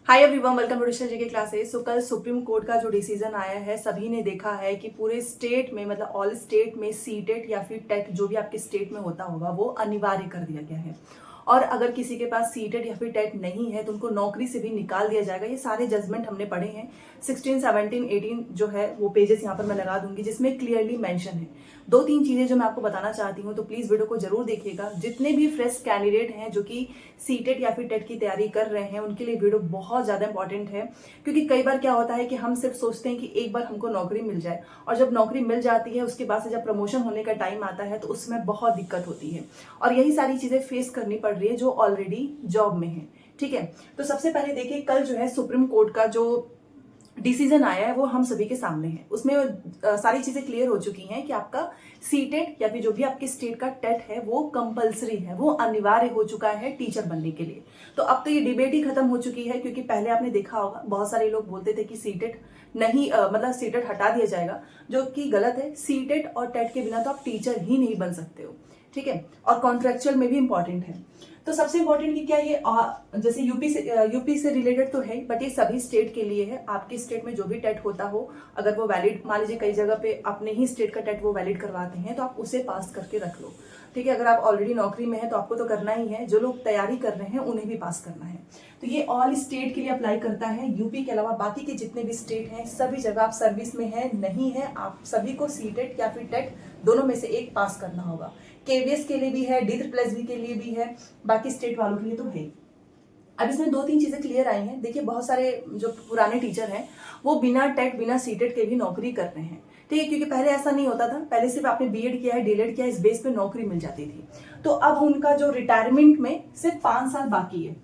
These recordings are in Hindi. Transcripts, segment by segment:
Hi everyone, welcome to digital GK classes. So कल सुप्रीम कोर्ट का जो डिसीजन आया है, सभी ने देखा है कि पूरे स्टेट में मतलब ऑल स्टेट में सीटेट या फिर टेट जो भी आपके स्टेट में होता होगा वो अनिवार्य कर दिया गया है। और अगर किसी के पास सीटेट या फिर टेट नहीं है तो उनको नौकरी से भी निकाल दिया जाएगा। ये सारे जजमेंट हमने पढ़े हैं। 16, 17, 18 जो है वो पेजेस यहाँ पर मैं लगा दूंगी जिसमें क्लियरली मेंशन है। दो तीन चीजें जो मैं आपको बताना चाहती हूँ, तो प्लीज वीडियो को जरूर देखिएगा। जितने भी फ्रेश कैंडिडेट हैं जो कि सीटेट या फिर टेट की तैयारी कर रहे हैं उनके लिए वीडियो बहुत ज्यादा इंपॉर्टेंट है। क्योंकि कई बार क्या होता है कि हम सिर्फ सोचते हैं कि एक बार हमको नौकरी मिल जाए, और जब नौकरी मिल जाती है उसके बाद से जब प्रमोशन होने का टाइम आता है तो उसमें बहुत दिक्कत होती है। और यही सारी चीजें फेस करनी पड़ रही है जो ऑलरेडी जॉब में है। ठीक है, तो सबसे पहले देखिए, कल जो है सुप्रीम कोर्ट का जो डिसीजन आया है वो हम सभी के सामने है। उसमें सारी चीजें क्लियर हो चुकी हैं कि आपका सीटेट या फिर जो भी आपके स्टेट का टेट है वो कंपलसरी है, वो अनिवार्य हो चुका है टीचर बनने के लिए। तो अब तो ये डिबेट ही खत्म हो चुकी है, क्योंकि पहले आपने देखा होगा बहुत सारे लोग बोलते थे कि सीटेट नहीं मतलब सीटेट हटा दिया जाएगा, जो कि गलत है। सीटेट और टेट के बिना तो आप टीचर ही नहीं बन सकते हो। ठीक है, और कॉन्ट्रेक्चुअल में भी इंपॉर्टेंट है। तो सबसे इंपॉर्टेंट कि क्या ये जैसे यूपी से रिलेटेड तो है, बट ये सभी स्टेट के लिए है। आपके स्टेट में जो भी टेट होता हो, अगर वो वैलिड, मान लीजिए कई जगह पे अपने ही स्टेट का टेट वो वैलिड करवाते हैं, तो आप उसे पास करके रख लो। ठीक है, अगर आप ऑलरेडी नौकरी में है तो आपको तो करना ही है, जो लोग तैयारी कर रहे हैं उन्हें भी पास करना है। तो ये ऑल स्टेट के लिए अप्लाई करता है। यूपी के अलावा बाकी के जितने भी स्टेट हैं, सभी जगह आप सर्विस में है नहीं है, आप सभी को सीटेट या फिर टेट दोनों में से एक पास करना होगा। केवीएस के लिए भी है, D+B के लिए भी है, बाकी स्टेट वालों के लिए तो है। अब इसमें दो तीन चीजें क्लियर आई हैं। देखिए, बहुत सारे जो पुराने टीचर हैं वो बिना टेट बिना सीटेट के भी नौकरी कर रहे हैं। ठीक है, क्योंकि पहले ऐसा नहीं होता था। पहले सिर्फ आपने बीएड किया है, डीएलएड किया है, इस बेस पे नौकरी मिल जाती थी। तो अब उनका जो रिटायरमेंट में सिर्फ 5 साल बाकी है।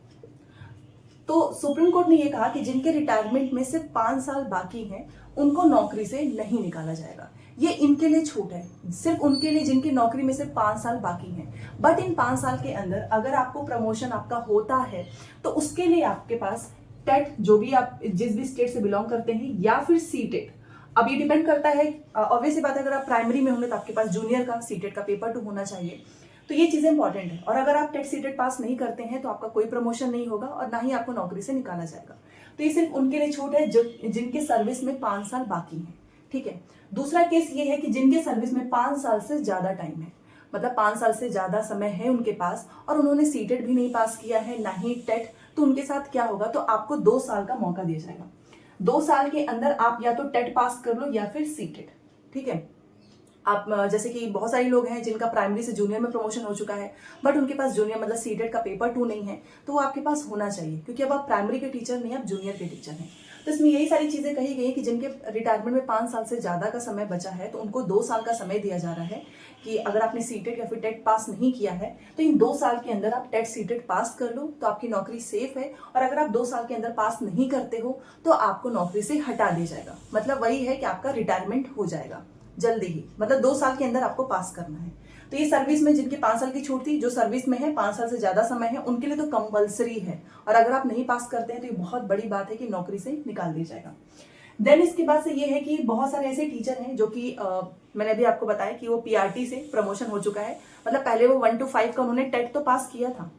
तो सुप्रीम कोर्ट ने यह कहा कि जिनके रिटायरमेंट में सिर्फ 5 साल बाकी हैं उनको नौकरी से नहीं निकाला जाएगा। ये इनके लिए छूट है, सिर्फ उनके लिए जिनकी नौकरी में सिर्फ 5 साल बाकी हैं। बट इन 5 साल के अंदर अगर आपको प्रमोशन आपका होता है तो उसके लिए आपके पास टेट, जो भी आप जिस भी स्टेट से बिलोंग करते हैं, या फिर सीटेट। अब ये डिपेंड करता है, ऑब्वियस सी बात है, अगर आप प्राइमरी में होंगे तो आपके पास जूनियर का सीटेट का पेपर 2 होना चाहिए। तो ये चीजें इंपॉर्टेंट है। और अगर आप टेट सीटेट पास नहीं करते हैं तो आपका कोई प्रमोशन नहीं होगा और ना ही आपको नौकरी से निकाला जाएगा। तो ये सिर्फ उनके लिए छूट है जो जिनके सर्विस में 5 साल बाकी है। ठीक है, दूसरा केस ये है कि जिनके सर्विस में 5 साल से ज्यादा टाइम है, मतलब 5 साल से ज्यादा समय है उनके पास, और उन्होंने सीटेट भी नहीं पास किया है ना ही टेट। तो उनके साथ क्या होगा, तो आपको 2 साल का मौका दिया जाएगा। 2 साल के अंदर आप या तो टेट पास कर लो या फिर सीटेट। ठीक है, आप जैसे कि बहुत सारे लोग हैं जिनका प्राइमरी से जूनियर में प्रमोशन हो चुका है, बट उनके पास जूनियर मतलब सीटेट का पेपर 2 नहीं है, तो वो आपके पास होना चाहिए, क्योंकि अब आप प्राइमरी के टीचर नहीं, आप जूनियर के टीचर हैं। तो इसमें यही सारी चीजें कही गई कि जिनके रिटायरमेंट में 5 साल से ज्यादा का समय बचा है तो उनको 2 साल का समय दिया जा रहा है कि अगर आपने सीटेट या फिर टेट पास नहीं किया है तो इन 2 साल के अंदर आप टेट सीटेट पास कर लो, तो आपकी नौकरी सेफ है। और अगर आप 2 साल के अंदर पास नहीं करते हो तो आपको नौकरी से हटा दिया जाएगा। मतलब वही है कि आपका रिटायरमेंट हो जाएगा जल्दी ही, मतलब 2 साल के अंदर आपको पास करना है। तो ये सर्विस में जिनकी 5 साल की छूट थी, जो सर्विस में है 5 साल से ज्यादा समय है, उनके लिए तो कंपलसरी है। और अगर आप नहीं पास करते हैं तो ये बहुत बड़ी बात है कि नौकरी से निकाल दिया जाएगा। देन इसके बाद से ये है कि बहुत सारे ऐसे टीचर हैं जो कि मैंने अभी आपको बताया कि वो पीआरटी से प्रमोशन हो चुका है। मतलब पहले वो 1 to 5 का उन्होंने टेट तो पास किया था,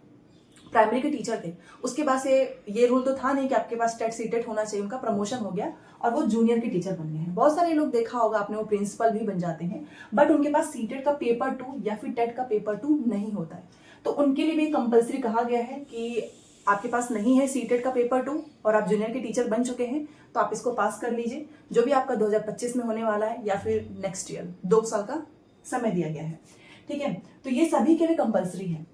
प्राइमरी के टीचर थे। उसके बाद से ये रूल तो था नहीं कि आपके पास टेट सीटेट होना चाहिए, उनका प्रमोशन हो गया और वो जूनियर के टीचर बन गए हैं। बहुत सारे लोग देखा होगा आपने, वो प्रिंसिपल भी बन जाते हैं, बट उनके पास सीटेट का पेपर 2 या फिर टेट का पेपर 2 नहीं होता है। तो उनके लिए भी कंपलसरी कहा गया है कि आपके पास नहीं है सीटेट का पेपर 2 और आप जूनियर के टीचर बन चुके हैं तो आप इसको पास कर लीजिए, जो भी आपका 2025 में होने वाला है या फिर नेक्स्ट ईयर। 2 साल का समय दिया गया है। ठीक है, तो ये सभी के लिए कंपलसरी है,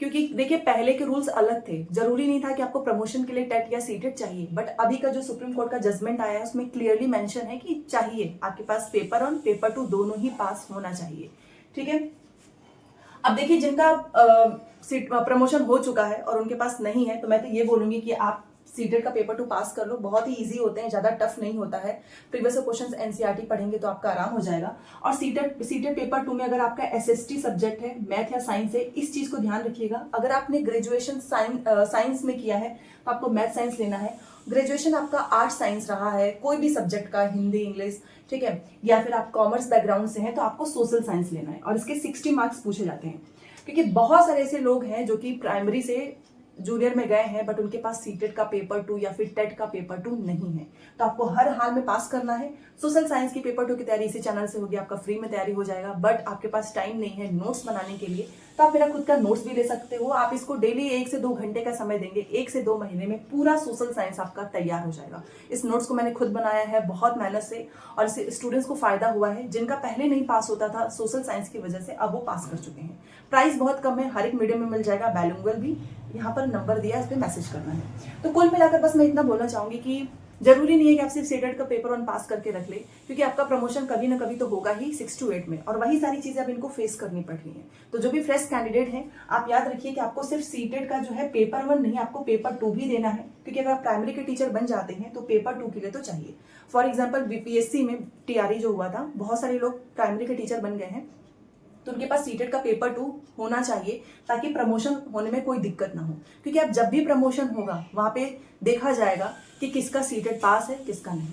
क्योंकि देखिए पहले के रूल्स अलग थे। जरूरी नहीं था कि आपको प्रमोशन के लिए टेट या सीटेट चाहिए, बट अभी का जो सुप्रीम कोर्ट का जजमेंट आया है उसमें क्लियरली मेंशन है कि चाहिए, आपके पास पेपर 1 पेपर 2 दोनों ही पास होना चाहिए। ठीक है, अब देखिए जिनका प्रमोशन हो चुका है और उनके पास नहीं है, तो मैं तो ये बोलूंगी कि आप सीटेट का पेपर 2 पास कर लो। बहुत ही इजी होते हैं, ज्यादा टफ नहीं होता है। प्रीवियस क्वेश्चंस एनसीईआरटी पढ़ेंगे तो आपका आराम हो जाएगा। और सीटेट पेपर 2 में अगर आपका एसएसटी सब्जेक्ट है, मैथ या साइंस है, इस चीज को ध्यान रखिएगा। अगर आपने ग्रेजुएशन साइंस में किया है तो आपको मैथ साइंस लेना है। ग्रेजुएशन आपका आर्ट साइंस रहा है, कोई भी सब्जेक्ट का, हिंदी इंग्लिश, ठीक है, या फिर आप कॉमर्स बैकग्राउंड से हैं तो आपको सोशल साइंस लेना है। और इसके 60 मार्क्स पूछे जाते हैं, क्योंकि बहुत सारे ऐसे लोग हैं जो कि प्राइमरी से जूनियर में गए हैं बट उनके पास सीटेट का पेपर 2 या फिर टेट का पेपर 2 नहीं है, तो आपको हर हाल में पास करना है। सोशल साइंस की पेपर 2 की तैयारी इसी चैनल से होगी, आपका फ्री में तैयारी हो जाएगा। बट आपके पास टाइम नहीं है नोट्स बनाने के लिए, तो आप मेरा खुद का नोट्स भी ले सकते हो। आप इसको डेली 1 से 2 घंटे का समय देंगे, 1 से 2 महीने में पूरा सोशल साइंस आपका तैयार हो जाएगा। इस नोट्स को मैंने खुद बनाया है बहुत मेहनत से, और इससे स्टूडेंट्स को फायदा हुआ है। जिनका पहले नहीं पास होता था सोशल साइंस की वजह से, अब वो पास कर चुके हैं। प्राइस बहुत कम है, हर एक मीडियम में मिल जाएगा, बाइलिंगुअल भी। यहाँ पर नंबर दिया है, इस पर मैसेज करना है। तो कुल मिलाकर बस मैं इतना बोलना चाहूंगी कि जरूरी नहीं है कि आप सिर्फ सीटेट का पेपर 1 पास करके रख ले, क्योंकि आपका प्रमोशन कभी ना कभी तो होगा ही 6 to 8 में, और वही सारी चीजें अब इनको फेस करनी पड़ रही हैं। तो जो भी फ्रेश कैंडिडेट हैं, आप याद रखिए कि आपको सिर्फ सीटेट का जो है पेपर 1 नहीं, आपको पेपर 2 भी देना है, क्योंकि अगर आप प्राइमरी के टीचर बन जाते हैं तो पेपर 2 के लिए तो चाहिए। फॉर एग्जाम्पल बीपीएससी में टीआरई जो हुआ था, बहुत सारे लोग प्राइमरी के टीचर बन गए हैं, तो उनके पास सीटेट का पेपर 2 होना चाहिए, ताकि प्रमोशन होने में कोई दिक्कत ना हो। क्योंकि अब जब भी प्रमोशन होगा वहां पे देखा जाएगा कि किसका सीटेट पास है किसका नहीं।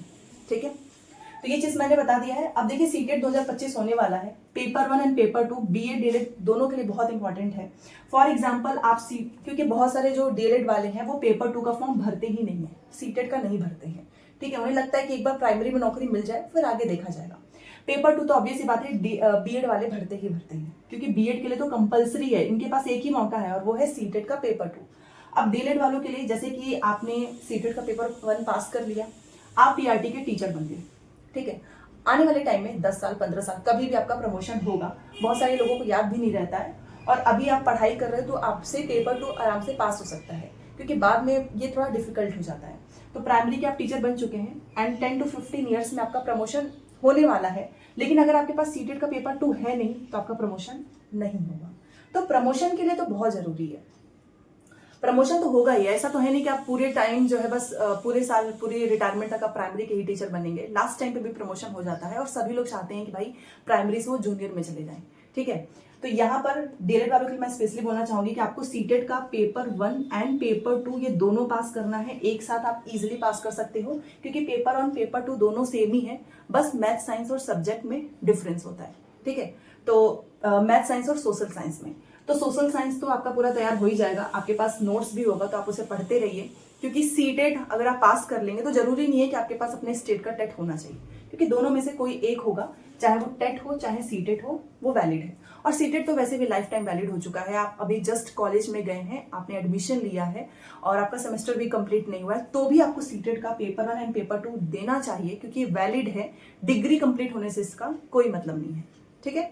ठीक है, तो ये चीज मैंने बता दिया है। अब देखिए सीटेट 2025 होने वाला है, paper 1 and paper 2 BEd DElEd दोनों के लिए बहुत इंपॉर्टेंट है। फॉर एग्जाम्पल आप क्योंकि बहुत सारे जो डीएलएड वाले हैं वो पेपर 2 का फॉर्म भरते ही नहीं है, सीटेट का नहीं भरते हैं। ठीक है, उन्हें लगता है कि एक बार प्राइमरी में नौकरी मिल जाए फिर आगे देखा जाएगा। पेपर 2 तो ऑब्वियस ही बात है बीएड वाले भरते ही भरते हैं, क्योंकि बीएड के लिए तो कंपलसरी है, इनके पास एक ही मौका है और वो है सीटेट का पेपर 2। अब डीएलएड वालों के लिए, जैसे कि आपने सीटेट का पेपर 1 पास कर लिया, आप पीआरटी के टीचर बन गए। ठीक है, आने वाले टाइम में 10 साल 15 साल कभी भी आपका प्रमोशन होगा, बहुत सारे लोगों को याद भी नहीं रहता है, और अभी आप पढ़ाई कर रहे हो तो आपसे पेपर 2 आराम से पास हो सकता है, क्योंकि बाद में ये थोड़ा डिफिकल्ट हो जाता है। तो प्राइमरी के आप टीचर बन चुके हैं एंड 10 to 15 ईयर्स में आपका प्रमोशन होने वाला है। लेकिन अगर आपके पास सीटेट का पेपर 2 है नहीं तो आपका प्रमोशन नहीं होगा। तो प्रमोशन के लिए तो बहुत जरूरी है, प्रमोशन तो होगा ही। ऐसा तो है नहीं कि आप पूरे टाइम जो है बस पूरे साल पूरी रिटायरमेंट तक आप प्राइमरी के ही टीचर बनेंगे। लास्ट टाइम पे भी प्रमोशन हो जाता है, और सभी लोग चाहते हैं कि भाई प्राइमरी से वो जूनियर में चले जाएं। ठीक है, तो यहाँ पर डीएलएड वालों के लिए मैं स्पेशली बोलना चाहूंगी कि आपको सीटेट का पेपर 1 एंड पेपर 2 ये दोनों पास करना है। एक साथ आप इजिली पास कर सकते हो, क्योंकि पेपर 1 पेपर 2 दोनों सेम ही है, बस मैथ साइंस और सब्जेक्ट में डिफरेंस होता है। ठीक है, तो मैथ साइंस और सोशल साइंस में, तो सोशल साइंस तो आपका पूरा तैयार हो ही जाएगा, आपके पास नोट्स भी होगा तो आप उसे पढ़ते रहिए। क्योंकि सीटेट अगर आप पास कर लेंगे तो जरूरी नहीं है कि आपके पास अपने स्टेट का टेट होना चाहिए, क्योंकि दोनों में से कोई एक होगा, चाहे वो टेट हो चाहे सीटेट हो, वो वैलिड है। और सीटेट तो वैसे भी लाइफ टाइम वैलिड हो चुका है। आप अभी जस्ट कॉलेज में गए हैं, आपने एडमिशन लिया है और आपका सेमेस्टर भी कंप्लीट नहीं हुआ है, तो भी आपको सीटेट का पेपर 1 एंड पेपर 2 देना चाहिए, क्योंकि वैलिड है। डिग्री कंप्लीट होने से इसका कोई मतलब नहीं है। ठीक है,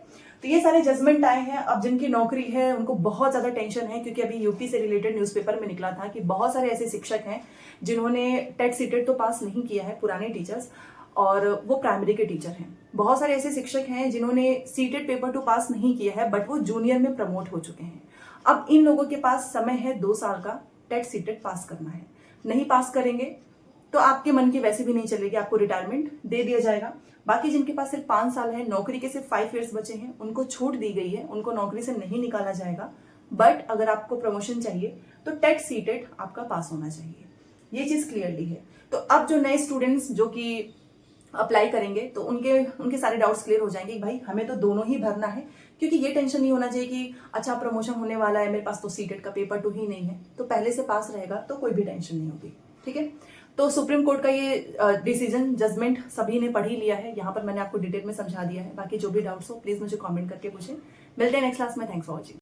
तो ये सारे जजमेंट आए हैं। अब जिनकी नौकरी है उनको बहुत ज्यादा टेंशन है, क्योंकि अभी यूपी से रिलेटेड न्यूज़पेपर में निकला था कि बहुत सारे ऐसे शिक्षक हैं जिन्होंने टेट सीटेट तो पास नहीं किया है, पुराने टीचर्स, और वो प्राइमरी के टीचर हैं। बहुत सारे ऐसे शिक्षक हैं जिन्होंने सीटेट पेपर 2 पास नहीं किया है, बट वो जूनियर में प्रमोट हो चुके हैं। अब इन लोगों के पास समय है 2 साल का टेट सीटेट पास करना है। नहीं पास करेंगे तो आपके मन की वैसे भी नहीं चलेगी, आपको रिटायरमेंट दे दिया जाएगा। बाकी जिनके पास सिर्फ 5 साल है, नौकरी के सिर्फ 5 ईयर्स बचे हैं, उनको छूट दी गई है, उनको नौकरी से नहीं निकाला जाएगा। बट अगर आपको प्रमोशन चाहिए तो टेट सीटेट आपका पास होना चाहिए, ये चीज क्लियरली है। तो अब जो नए स्टूडेंट्स जो कि अप्लाई करेंगे तो उनके सारे डाउट्स क्लियर हो जाएंगे। भाई हमें तो दोनों ही भरना है, क्योंकि ये टेंशन नहीं होना चाहिए कि अच्छा प्रमोशन होने वाला है, मेरे पास तो सीटेट का पेपर 2 ही नहीं है, तो पहले से पास रहेगा तो कोई भी टेंशन नहीं होगी। ठीक है, तो सुप्रीम कोर्ट का ये डिसीजन जजमेंट सभी ने पढ़ ही लिया है, यहाँ पर मैंने आपको डिटेल में समझा दिया है। बाकी जो भी डाउट्स हो प्लीज मुझे कमेंट करके पूछें। मिलते हैं नेक्स्ट क्लास में, थैंक्स फॉर वॉचिंग।